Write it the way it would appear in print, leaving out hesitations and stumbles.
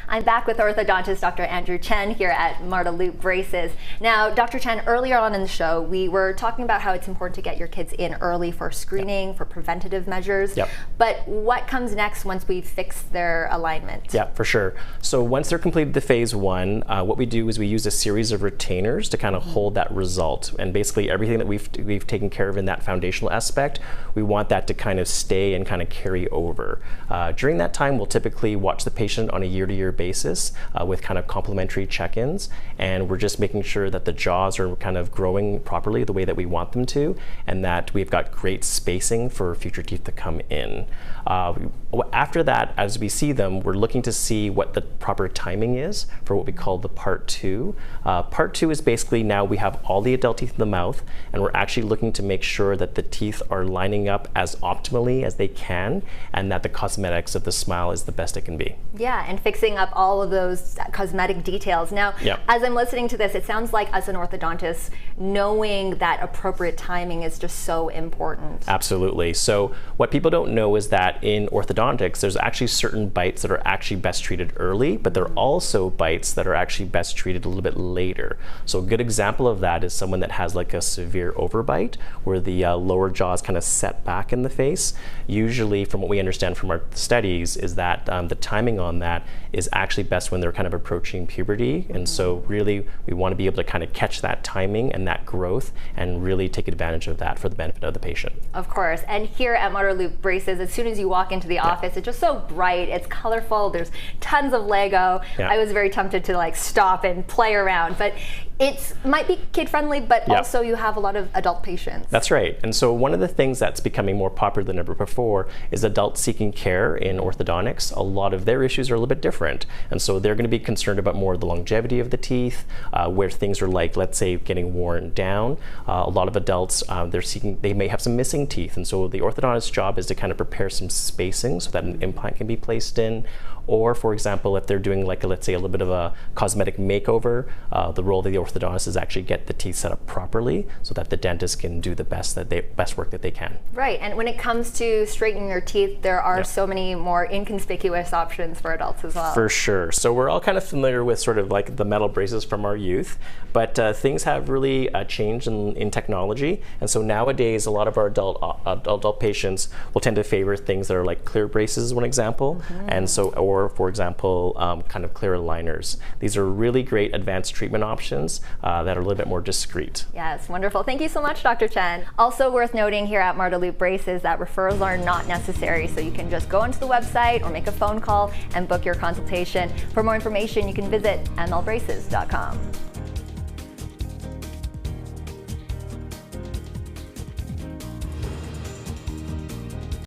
I'm back with orthodontist Dr. Andrew Chen here at Marda Loop Braces. Now, Dr. Chen, earlier on in the show, we were talking about how it's important to get your kids in early for screening, for preventative measures. But what comes next once we've fixed their alignment? Yeah, for sure. So once they're completed the phase one, what we do is we use a series of retainers to kind of hold that result. And basically everything that we've taken care of in that foundational aspect, we want that to kind of stay and kind of carry over. During that time, we'll typically watch the patient on a year-to-year basis with kind of complementary check-ins, and we're just making sure that the jaws are kind of growing properly the way that we want them to, and that we've got great spacing for future teeth to come in. After that, as we see them, we're looking to see what the proper timing is for what we call the part two. Part two is basically now we have all the adult teeth in the mouth, and we're actually looking to make sure that the teeth are lining up as optimally as they can, and that the cosmetics of the smile is the best it can be. Yeah, and fixing up all of those cosmetic details. Now, as I'm listening to this, it sounds like as an orthodontist, knowing that appropriate timing is just so important. Absolutely. So what people don't know is that in orthodontics, there's actually certain bites that are actually best treated early, but there are also bites that are actually best treated a little bit later. So a good example of that is someone that has like a severe overbite, where the lower jaw is kind of set back in the face. Usually, from what we understand from our studies, is that the timing on that is actually best when they're kind of approaching puberty. And so really, we want to be able to kind of catch that timing and that growth and really take advantage of that for the benefit of the patient. Of course. And here at Marda Loop Braces, as soon as you walk into the office, it's just so bright, it's colorful, there's tons of Lego. I was very tempted to like stop and play around, but it might be kid-friendly, but also you have a lot of adult patients. That's right. And so one of the things that's becoming more popular than ever before is adults seeking care in orthodontics. A lot of their issues are a little bit different. And so they're going to be concerned about more the longevity of the teeth, where things are like, let's say, getting worn down. A lot of adults, they may have some missing teeth. And so the orthodontist's job is to kind of prepare some spacing so that an implant can be placed in. Or, for example, if they're doing like, let's say, a little bit of a cosmetic makeover, the role of the orthodontist is actually get the teeth set up properly so that the dentist can do the best work that they can. Right, and when it comes to straightening your teeth, there are so many more inconspicuous options for adults as well. For sure. So we're all kind of familiar with sort of like the metal braces from our youth, but things have really changed in technology, and so nowadays a lot of our adult patients will tend to favor things that are like clear braces, is one example, and so, or for example, kind of clear aligners. These are really great advanced treatment options that are a little bit more discreet. Yes, wonderful. Thank you so much, Dr. Chen. Also worth noting here at Marda Loop Braces that referrals are not necessary, so you can just go onto the website or make a phone call and book your consultation. For more information, you can visit mlbraces.com.